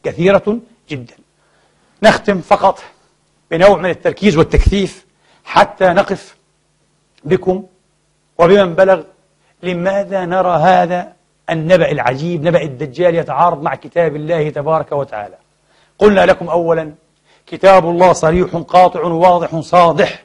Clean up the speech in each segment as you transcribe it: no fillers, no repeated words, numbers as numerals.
كثيرة جدا. نختم فقط بنوع من التركيز والتكثيف حتى نقف بكم وبمن بلغ لماذا نرى هذا النبأ العجيب، نبأ الدجال، يتعارض مع كتاب الله تبارك وتعالى. قلنا لكم أولا كتاب الله صريح قاطع واضح صادح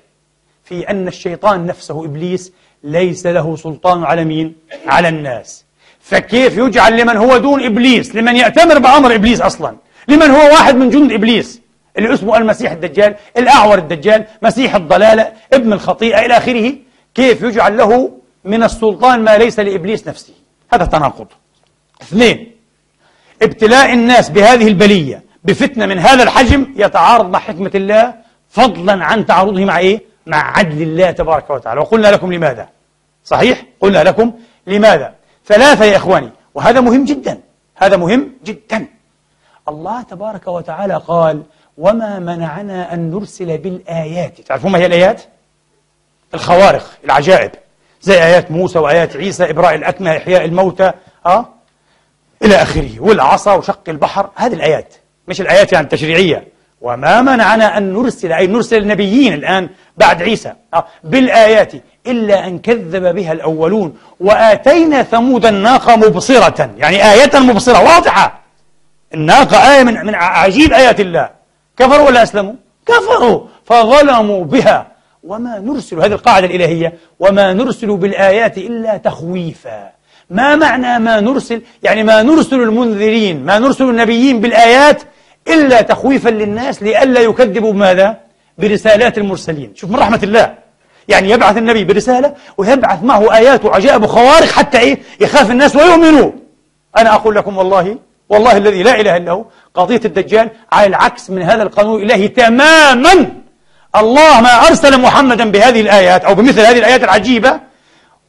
في أن الشيطان نفسه إبليس ليس له سلطان على مين؟ على الناس. فكيف يجعل لمن هو دون إبليس، لمن يأتمر بأمر إبليس أصلا، لمن هو واحد من جند إبليس اللي اسمه المسيح الدجال، الأعور الدجال، مسيح الضلالة، ابن الخطيئة إلى آخره، كيف يجعل له من السلطان ما ليس لإبليس نفسه؟ هذا تناقض. اثنين، ابتلاء الناس بهذه البلية بفتنة من هذا الحجم يتعارض مع حكمة الله، فضلا عن تعارضه مع إيه؟ مع عدل الله تبارك وتعالى. وقلنا لكم لماذا. صحيح؟ قلنا لكم لماذا. ثلاثة يا إخواني، وهذا مهم جدا، هذا مهم جدا. الله تبارك وتعالى قال: وما منعنا أن نرسل بالآيات. تعرفون ما هي الآيات؟ الخوارق، العجائب، زي آيات موسى وآيات عيسى، إبراء الأكمه، إحياء الموتى، إلى آخره، والعصا وشق البحر. هذه الآيات، مش الآيات يعني التشريعية. وما منعنا أن نرسل، أي نرسل النبيين الآن بعد عيسى بالآيات إلا أن كذب بها الأولون وآتينا ثمود الناقة مبصرة، يعني آية مبصرة واضحة. الناقة آية من عجيب آيات الله. كفروا ولا أسلموا؟ كفروا فظلموا بها. وما نرسل، هذه القاعدة الإلهية، وما نرسل بالآيات إلا تخويفا. ما معنى ما نرسل؟ يعني ما نرسل المنذرين، ما نرسل النبيين بالآيات إلا تخويفا للناس لئلا يكذبوا بماذا؟ برسالات المرسلين. شوف من رحمة الله، يعني يبعث النبي برسالة ويبعث معه آيات وعجائب وخوارق حتى إيه؟ يخاف الناس ويؤمنوا. أنا أقول لكم والله الذي لا إله إلا هو، قضية الدجال على العكس من هذا القانون الإلهي تماما. الله ما أرسل محمدا بهذه الآيات أو بمثل هذه الآيات العجيبة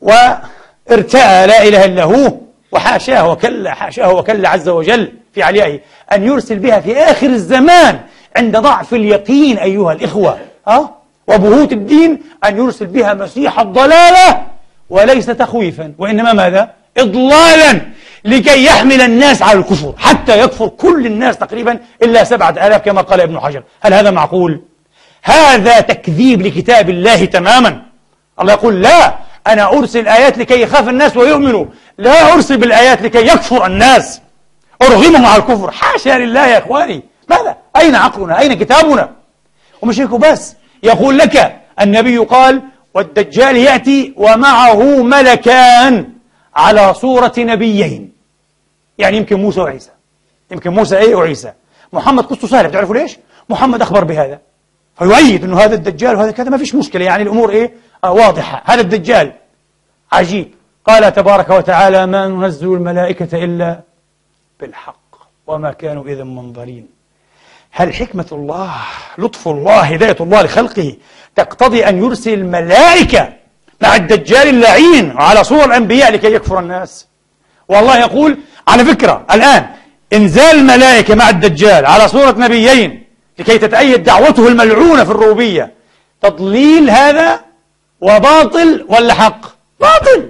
وارتأى لا إله إلا هو، وحاشاه وكلا، حاشاه وكلا عز وجل في عليائه، أن يرسل بها في آخر الزمان عند ضعف اليقين أيها الإخوة وبهوت الدين، أن يرسل بها مسيح الضلالة، وليس تخويفا وإنما ماذا؟ إضلالا، لكي يحمل الناس على الكفر حتى يكفر كل الناس تقريبا إلا 7000 كما قال ابن حجر. هل هذا معقول؟ هذا تكذيب لكتاب الله تماما. الله يقول: لا، أنا أرسل آيات لكي يخاف الناس ويؤمنوا، لا أرسل بالآيات لكي يكفر الناس، أرغمهم على الكفر. حاشا لله يا إخواني. ماذا؟ أين عقلنا؟ أين كتابنا؟ ومش هيك بس، يقول لك النبي قال: والدجال يأتي ومعه ملكان على صورة نبيين. يعني يمكن موسى وعيسى، يمكن موسى وعيسى. محمد قصته سهلة، بتعرفوا ليش؟ محمد أخبر بهذا فيؤيد أنه هذا الدجال وهذا كذا، ما فيش مشكلة، يعني الأمور واضحة. هذا الدجال عجيب. قال تبارك وتعالى: ما ننزل الملائكة إلا بالحق وما كانوا إذا منظرين. هل حكمة الله، لطف الله، هداية الله لخلقه تقتضي أن يرسل الملائكة مع الدجال اللعين وعلى صور الأنبياء لكي يكفر الناس؟ والله يقول على فكرة الآن إنزال الملائكة مع الدجال على صورة نبيين لكي تتأيد دعوته الملعونة في الربوبية، تضليل هذا وباطل ولا حق؟ باطل،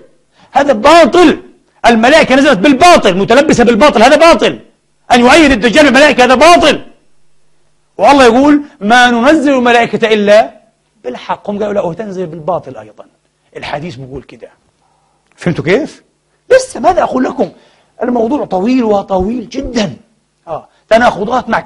هذا باطل. الملائكة نزلت بالباطل، متلبسة بالباطل، هذا باطل. أن يؤيد الدجال بالملائكة هذا باطل. والله يقول: ما ننزل الملائكة إلا بالحق. هم قالوا: لا، تنزل بالباطل أيضا. الحديث بيقول كده. فهمتوا كيف؟ لسه ماذا أقول لكم؟ الموضوع طويل وطويل جدا، تناقضات مع